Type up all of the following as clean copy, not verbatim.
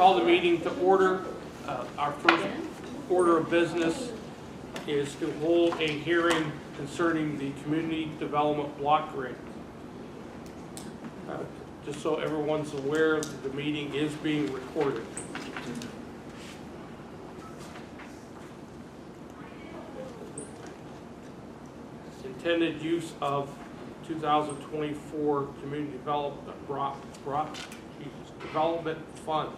Call the meeting to order. Our first order of business is to hold a hearing concerning the community development block grant. Just so everyone's aware, the meeting is being recorded. Intended use of 2024 community development funds.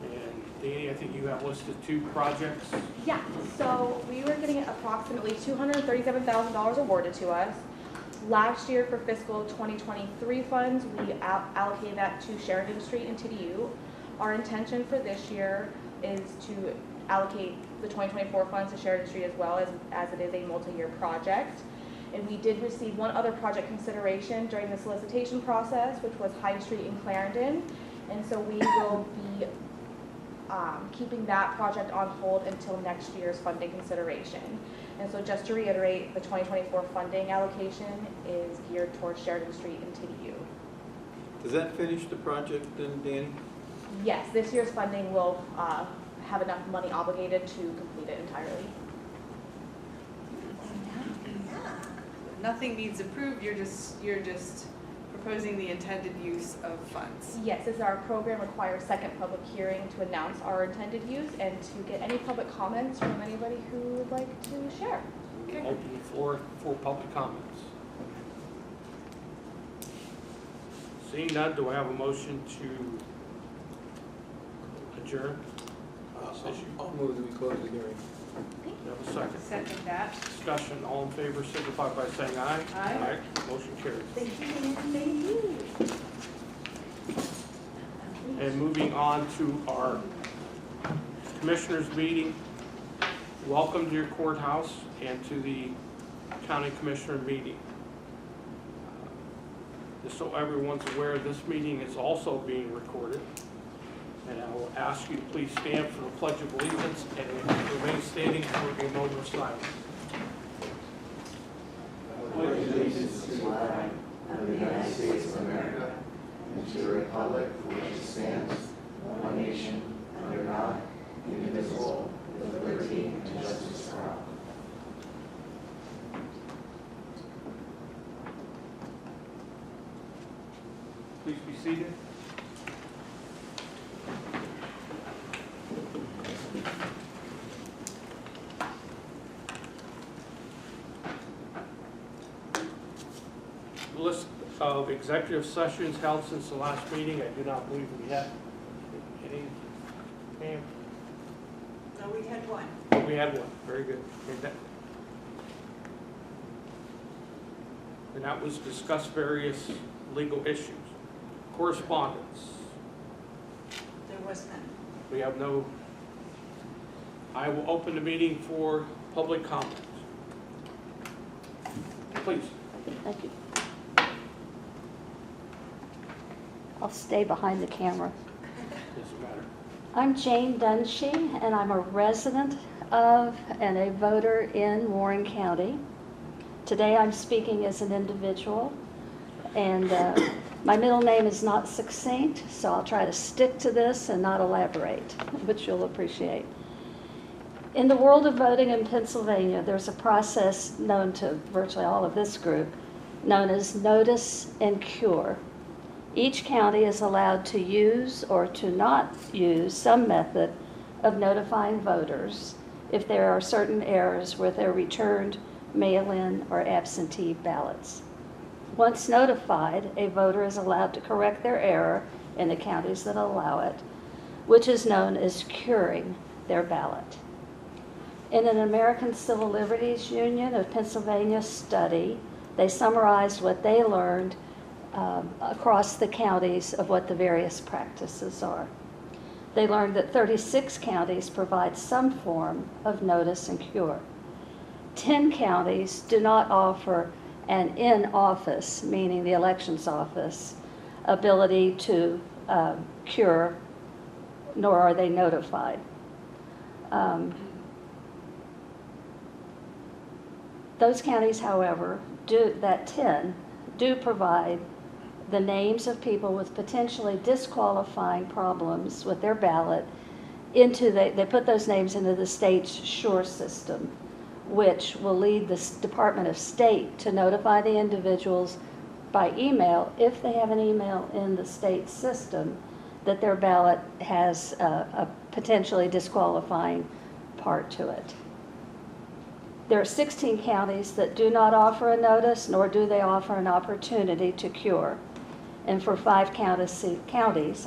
And Danny, I think you have listed 2 projects. Yeah, so we were getting approximately $237,000 awarded to us. Last year for fiscal 2023 funds, we allocated that to Sheridan Street and TDU. Our intention for this year is to allocate the 2024 funds to Sheridan Street as well, as it is a multi-year project. And we did receive one other project consideration during the solicitation process, which was Hyde Street in Clarendon. And so we will be keeping that project on hold until next year's funding consideration. And so just to reiterate, the 2024 funding allocation is geared towards Sheridan Street and TDU. Does that finish the project then, Danny? Yes, this year's funding will have enough money obligated to complete it entirely. Nothing needs approved, you're just proposing the intended use of funds. Yes, as our program requires second public hearing to announce our intended use and to get any public comments from anybody who would like to share. Okay. Open the floor for public comments. Seeing none, do I have a motion to adjourn? I'll move that we close the hearing. Do you have a second? Second that. Discussion, all in favor signify by saying aye. Aye. Motion carries. Thank you. Thank you. And moving on to our commissioners meeting. Welcome to your courthouse and to the county commissioner meeting. Just so everyone's aware, this meeting is also being recorded. And I will ask you to please stand for the Pledge of Allegiance and remain standing for a moment of silence. I pledge allegiance to the flag of the United States of America and to the republic for which it stands, one nation, under God, indivisible, with liberty and justice for all. Please be seated. List of executive sessions held since the last meeting. I do not believe we had any. Ma'am? No, we had one. Oh, we had one. Very good. And that was discuss various legal issues. Correspondence. There was none. We have no. I will open the meeting for public comments. Please. Thank you. I'll stay behind the camera. Doesn't matter. I'm Jane Dunshee, and I'm a resident of and a voter in Warren County. Today I'm speaking as an individual, and my middle name is not succinct, so I'll try to stick to this and not elaborate, which you'll appreciate. In the world of voting in Pennsylvania, there's a process known to virtually all of this group, known as notice and cure. Each county is allowed to use or to not use some method of notifying voters if there are certain errors with their returned mail-in or absentee ballots. Once notified, a voter is allowed to correct their error in the counties that allow it, which is known as curing their ballot. In an American Civil Liberties Union of Pennsylvania study, they summarized what they learned across the counties of what the various practices are. They learned that 36 counties provide some form of notice and cure. 10 counties do not offer an in-office, meaning the elections office, ability to cure, nor are they notified. Those counties, however, that 10 do provide the names of people with potentially disqualifying problems with their ballot they put those names into the state's SURE system, which will lead the Department of State to notify the individuals by email, if they have an email in the state system, that their ballot has a potentially disqualifying part to it. There are 16 counties that do not offer a notice, nor do they offer an opportunity to cure. And for 5 counties,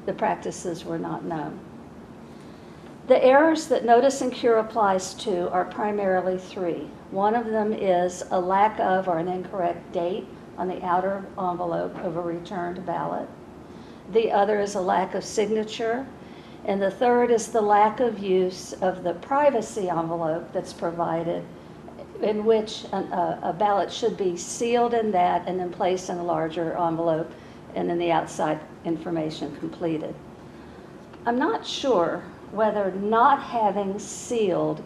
the practices were not known. The errors that notice and cure applies to are primarily 3. One of them is a lack of or an incorrect date on the outer envelope of a returned ballot. The other is a lack of signature. And the third is the lack of use of the privacy envelope that's provided, in which a ballot should be sealed in that and then placed in a larger envelope, and then the outside information completed. I'm not sure whether not having sealed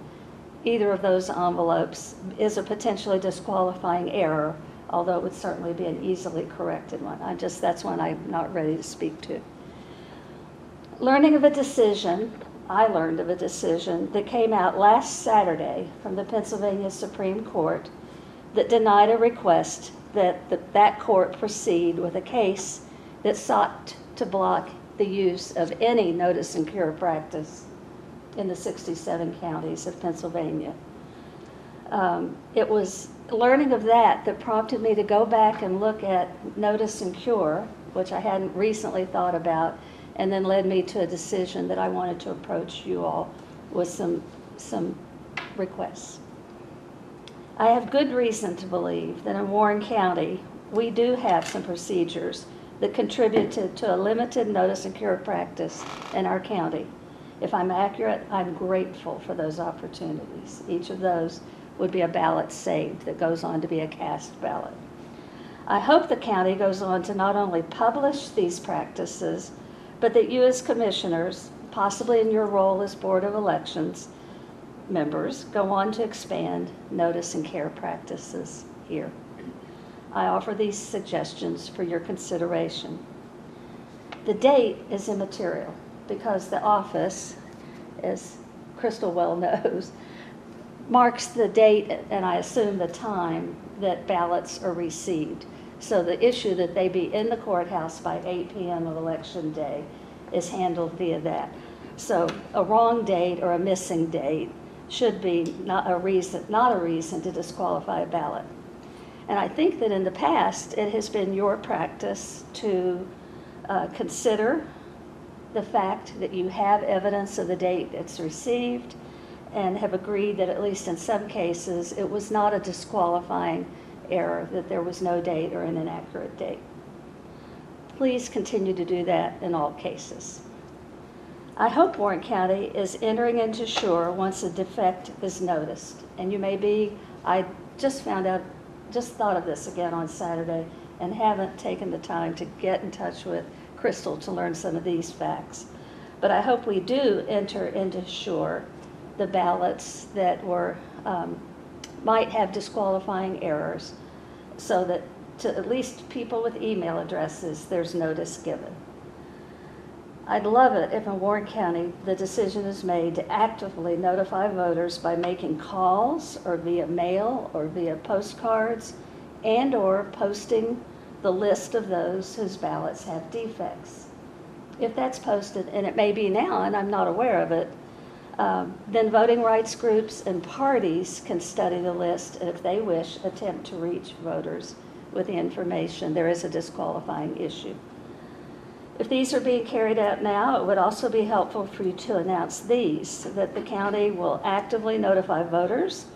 either of those envelopes is a potentially disqualifying error, although it would certainly be an easily corrected one. That's one I'm not ready to speak to. I learned of a decision that came out last Saturday from the Pennsylvania Supreme Court that denied a request that court proceed with a case that sought to block the use of any notice and cure practice in the 67 counties of Pennsylvania. It was learning of that prompted me to go back and look at notice and cure, which I hadn't recently thought about, and then led me to a decision that I wanted to approach you all with some requests. I have good reason to believe that in Warren County, we do have some procedures that contributed to a limited notice and cure practice in our county. If I'm accurate, I'm grateful for those opportunities. Each of those would be a ballot saved that goes on to be a cast ballot. I hope the county goes on to not only publish these practices, but that you as commissioners, possibly in your role as Board of Elections members, go on to expand notice and care practices here. I offer these suggestions for your consideration. The date is immaterial because the office, as Crystal well knows, marks the date and I assume the time that ballots are received. So the issue that they be in the courthouse by 8 p.m. of election day is handled via that. So a wrong date or a missing date should be not a reason to disqualify a ballot. And I think that in the past, it has been your practice to consider the fact that you have evidence of the date it's received and have agreed that at least in some cases, it was not a disqualifying error, that there was no date or an inaccurate date. Please continue to do that in all cases. I hope Warren County is entering into SURE once a defect is noticed. And you may be, I just thought of this again on Saturday and haven't taken the time to get in touch with Crystal to learn some of these facts. But I hope we do enter into SURE the ballots that might have disqualifying errors, so that to at least people with email addresses, there's notice given. I'd love it if in Warren County the decision is made to actively notify voters by making calls or via mail or via postcards and or posting the list of those whose ballots have defects. If that's posted, and it may be now and I'm not aware of it, then voting rights groups and parties can study the list and if they wish, attempt to reach voters with the information. There is a disqualifying issue. If these are being carried out now, it would also be helpful for you to announce these, that the county will actively notify voters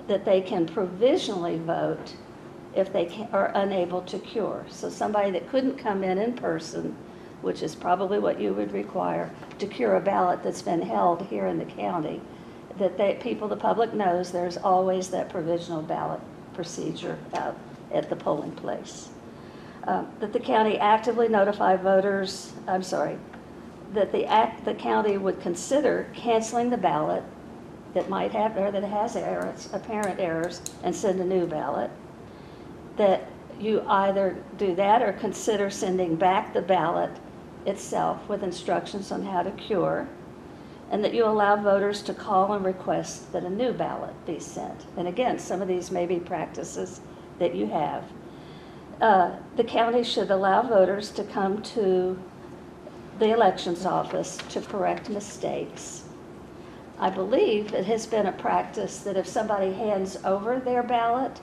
that they can provisionally vote if they are unable to cure. So somebody that couldn't come in person, which is probably what you would require to cure a ballot that's been held here in the county, that the public knows there's always that provisional ballot procedure out at the polling place. That the county actively notify voters, that the county would consider canceling the ballot that might have, or that has errors, apparent errors, and send a new ballot. That you either do that or consider sending back the ballot itself with instructions on how to cure, and that you allow voters to call and request that a new ballot be sent. And again, some of these may be practices that you have. The county should allow voters to come to the elections office to correct mistakes. I believe it has been a practice that if somebody hands over their ballot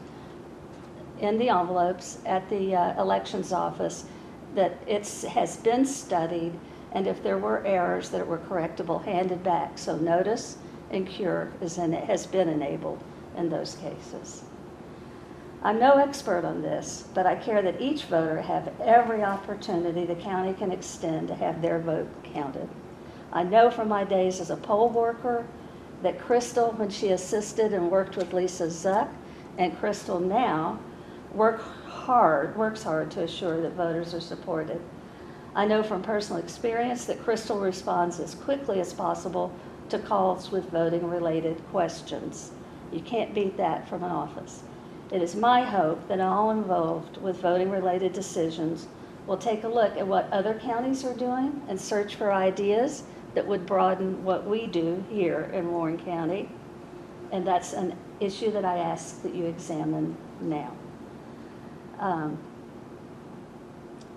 in the envelopes at the elections office, that it has been studied, and if there were errors that were correctable, handed back. So notice and cure has been enabled in those cases. I'm no expert on this, but I care that each voter have every opportunity the county can extend to have their vote counted. I know from my days as a poll worker that Crystal, when she assisted and worked with Lisa Zuck, and Crystal now works hard to assure that voters are supported. I know from personal experience that Crystal responds as quickly as possible to calls with voting-related questions. You can't beat that from an office. It is my hope that all involved with voting-related decisions will take a look at what other counties are doing and search for ideas that would broaden what we do here in Warren County. And that's an issue that I ask that you examine now.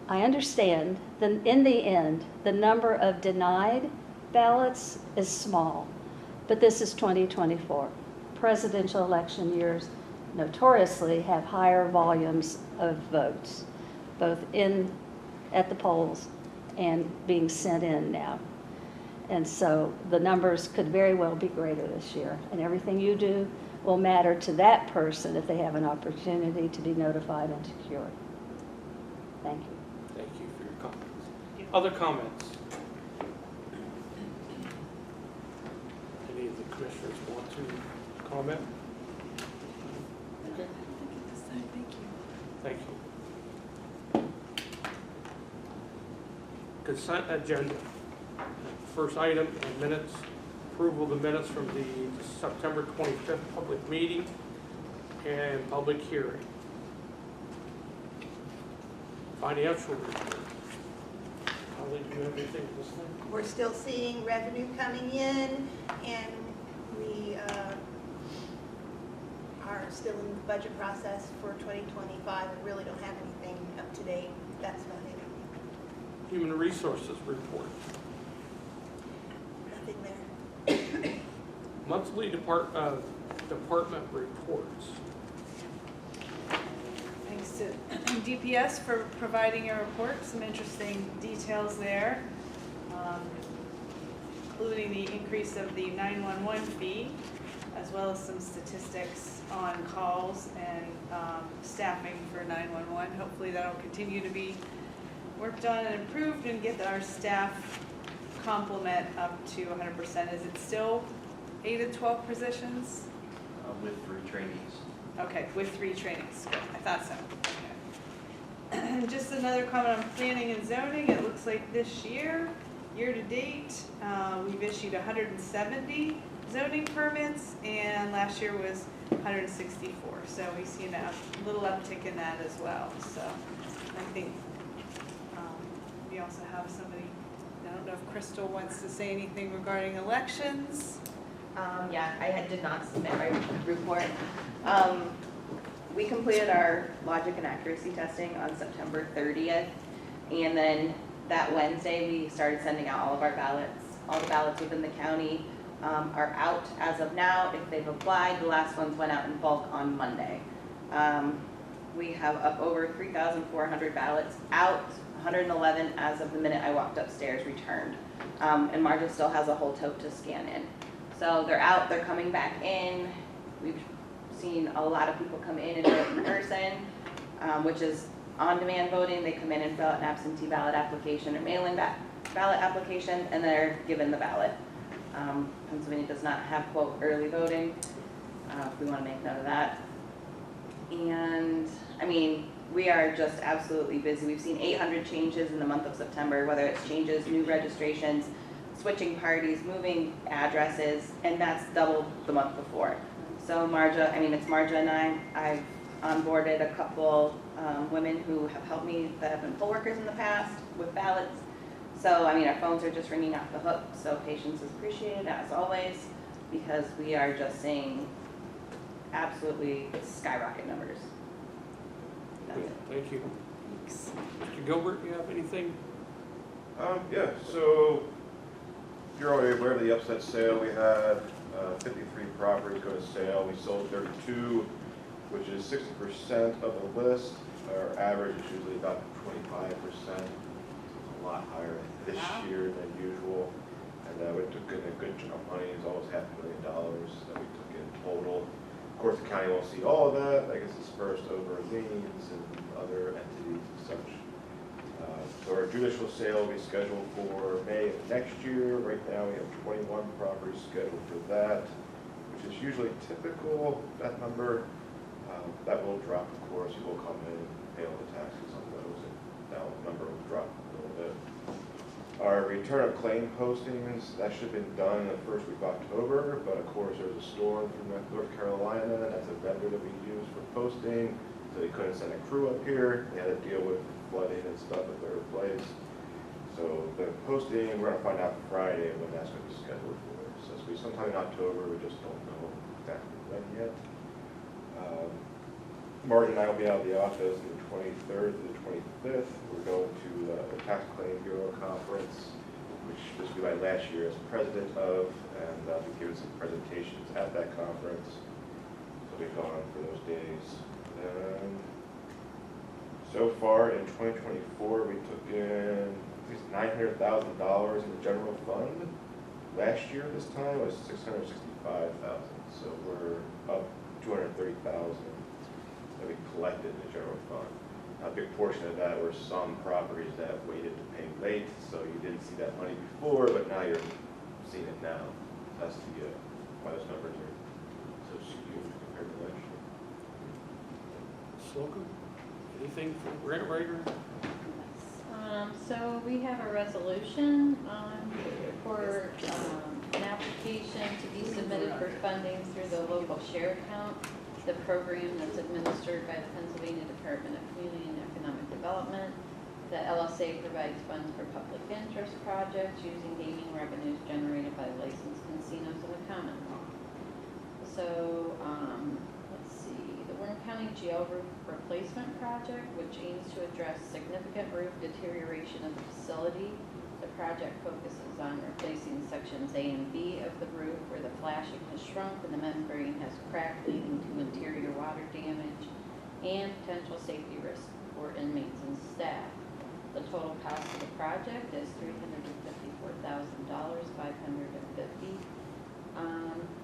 I understand that in the end, the number of denied ballots is small, but this is 2024. Presidential election years notoriously have higher volumes of votes, both at the polls and being sent in now. And so the numbers could very well be greater this year, and everything you do will matter to that person if they have an opportunity to be notified and secured. Thank you. Thank you for your comments. Other comments? Any of the commissioners want to comment? Okay. Thank you. Consent agenda. First item, minutes. Approval of the minutes from the September 25th public meeting and public hearing. Financial report. Holly, do you have anything to say? We're still seeing revenue coming in, and we are still in the budget process for 2025. We really don't have anything up to date. That's about it. Human resources report. Nothing there. Monthly department reports. Thanks to DPS for providing a report, some interesting details there, including the increase of the 911 fee, as well as some statistics on calls and staffing for 911. Hopefully that'll continue to be worked on and improved and get our staff complement up to 100%. Is it still 8 to 12 positions? With 3 trainees. Okay, with 3 trainings. Good. I thought so. Okay. Just another comment on planning and zoning. It looks like this year to date, we've issued 170 zoning permits, and last year was 164. So we've seen a little uptick in that as well. So I think we also have somebody, I don't know if Crystal wants to say anything regarding elections. Yeah, I did not submit my report. We completed our logic and accuracy testing on September 30th, and then that Wednesday we started sending out all of our ballots. All the ballots within the county are out as of now. If they've applied, the last ones went out in bulk on Monday. We have up over 3,400 ballots out, 111 as of the minute I walked upstairs returned. And Marja still has a whole tote to scan in. So they're out, they're coming back in. We've seen a lot of people come in and vote in person, which is on-demand voting. They come in and fill out an absentee ballot application or mail-in ballot application, and they're given the ballot. Pennsylvania does not have, quote, early voting, if we want to make note of that. And, I mean, we are just absolutely busy. We've seen 800 changes in the month of September, whether it's changes, new registrations, switching parties, moving addresses, and that's double the month before. So it's Marja and I've onboarded a couple women who have helped me that have been poll workers in the past with ballots. So, I mean, our phones are just ringing off the hook, so patience is appreciated as always, because we are just seeing absolutely skyrocket numbers. That's it. Thank you. Mr. Gilbert, you have anything? Yeah, so you're already aware of the upset sale. We had 53 properties go to sale. We sold 32, which is 60% of the list. Our average is usually about 25%. It's a lot higher this year than usual. And we took in a good chunk of money. It's almost $500,000 that we took in total. Of course, the county won't see all of that. I guess it's dispersed over liens and other entities and such. So our judicial sale will be scheduled for May of next year. Right now, we have 21 properties scheduled for that, which is usually typical, that number. That will drop, of course. You will come in and pay all the taxes on those, and that number will drop a little bit. Our return of claim postings, that should have been done in the first week of October, but of course, there was a storm from North Carolina. That's a vendor that we use for posting, so they couldn't send a crew up here. They had to deal with flooding and stuff at their place. So the posting, we're gonna find out Friday when that's gonna be scheduled for. So it's gonna be sometime in October, we just don't know exactly when yet. Marty and I will be out of the office on the 23rd to the 25th. We're going to the Tax Claim Bureau Conference, which this will be my last year as president of, and I'll be giving some presentations at that conference. So I'll be gone for those days. So far in 2024, we took in at least $900,000 in the general fund. Last year this time was $665,000, so we're up $230,000 that we collected in the general fund. A big portion of that were some properties that waited to pay late, so you didn't see that money before, but now you're seeing it now. That's the why those numbers are so skewed compared to last year. Slocum, anything from grant writer? So we have a resolution for an application to be submitted for funding through the local share account, the program that's administered by the Pennsylvania Department of Community and Economic Development. The LSA provides funds for public interest projects using gaming revenues generated by licensed casinos in the Commonwealth. So, let's see, the Warren County Jail Roof Replacement Project, which aims to address significant roof deterioration of the facility. The project focuses on replacing sections A and B of the roof where the flashing has shrunk and the membrane has cracked, leading to interior water damage and potential safety risks for inmates and staff. The total cost of the project is $354,550,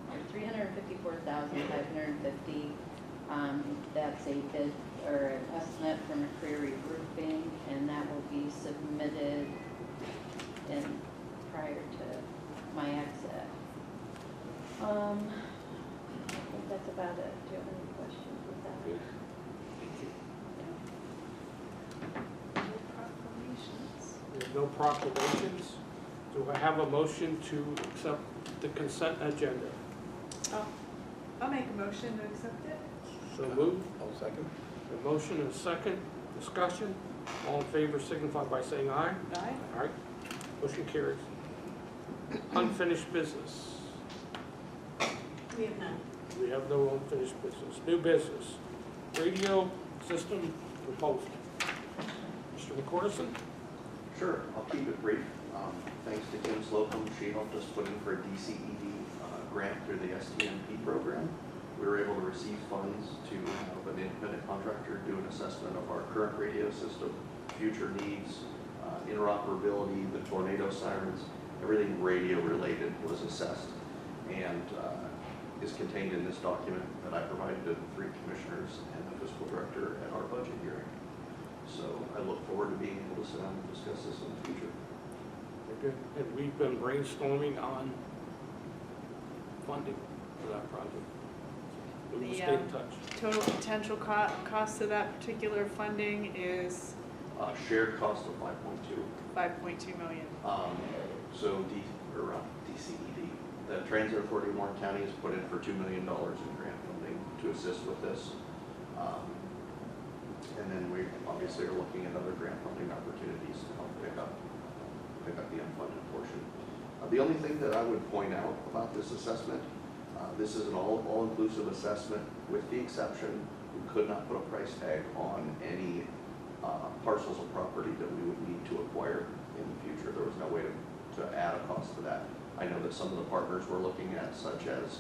or $354,550. That's a bid or an estimate from McCreary Roofing, and that will be submitted in prior to my exit. I think that's about it. Do you have any questions with that? Good. Thank you. Proclamations. We have no proclamations. Do I have a motion to accept the consent agenda? I'll make a motion to accept it. So moved. I'll second. A motion and a second. Discussion. All in favor signify by saying aye. Aye. Aye. Motion carries. Unfinished business. We have none. We have no unfinished business. New business. Radio system proposal. Mr. McCorson? Sure, I'll keep it brief. Thanks to Kim Slocum, she helped us put in for a DCED grant through the STMP program. We were able to receive funds to have an independent contractor do an assessment of our current radio system, future needs, interoperability, the tornado sirens, everything radio related was assessed and is contained in this document that I provided to the 3 commissioners and the fiscal director at our budget hearing. So I look forward to being able to sit down and discuss this in the future. Very good. And we've been brainstorming on funding for that project. We will stay in touch. Total potential cost of that particular funding is Shared cost of 5.2. $5.2 million. So DCED, the Transit Authority of Warren County has put in for $2 million in grant funding to assist with this. and then we obviously are looking at other grant funding opportunities to help pick up the unfunded portion. The only thing that I would point out about this assessment, this is an all-inclusive assessment with the exception we could not put a price tag on any parcels of property that we would need to acquire in the future. There was no way to add a cost to that. I know that some of the partners we're looking at, such as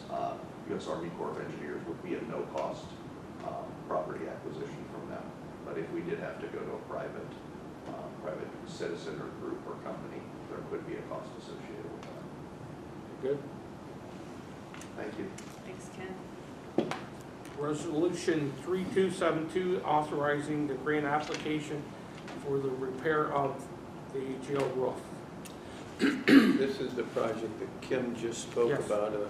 U.S. Army Corps of Engineers, would be a no-cost property acquisition from them. But if we did have to go to a private citizen or group or company, there could be a cost associated with that. Good. Thank you. Thanks, Ken. Resolution 3272, authorizing the grant application for the repair of the jail roof. This is the project that Kim just spoke Yes. about a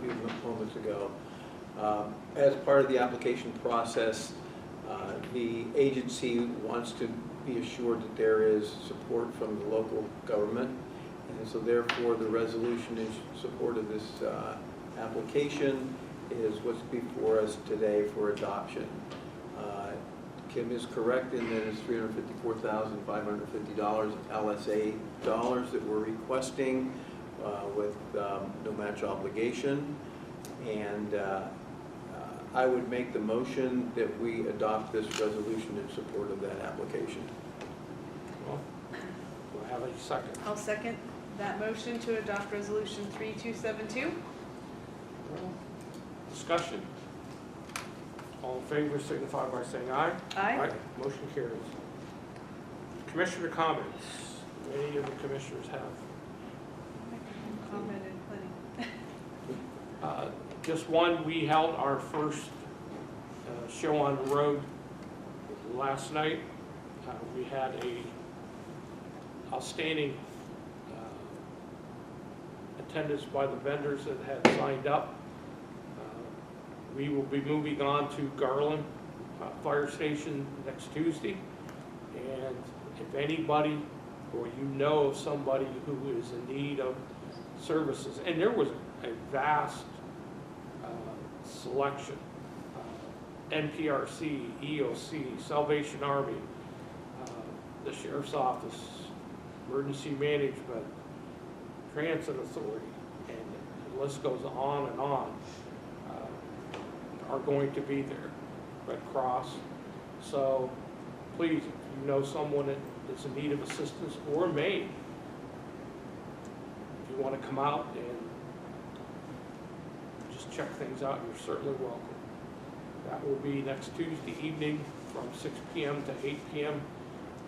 few moments ago. As part of the application process, the agency wants to be assured that there is support from the local government, and so therefore the resolution in support of this application is what's before us today for adoption. Kim is correct in that it's $354,550 LSA dollars that we're requesting with no match obligation. And I would make the motion that we adopt this resolution in support of that application. Well, do I have a second? I'll second that motion to adopt resolution 3272. Discussion. All in favor signify by saying aye. Aye. Motion carries. Commissioner comments. Any of the commissioners have? Commented plenty. Just one, we held our first show on the road last night. We had a outstanding attendance by the vendors that had signed up. We will be moving on to Garland Fire Station next Tuesday. And if anybody or you know of somebody who is in need of services, and there was a vast selection, NPRC, EOC, Salvation Army, the Sheriff's Office, Emergency Management, Transit Authority, and the list goes on and on, are going to be there. Red Cross. So please, if you know someone that is in need of assistance or may, if you want to come out and just check things out, you're certainly welcome. That will be next Tuesday evening from 6 p.m. to 8 p.m.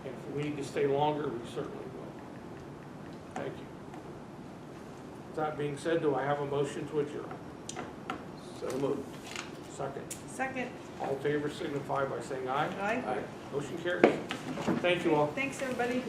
And if we need to stay longer, we certainly will. Thank you. That being said, do I have a motion to adjourn? So moved. Second. Second. All in favor signify by saying aye. Aye. Motion carries. Thank you all. Thanks, everybody.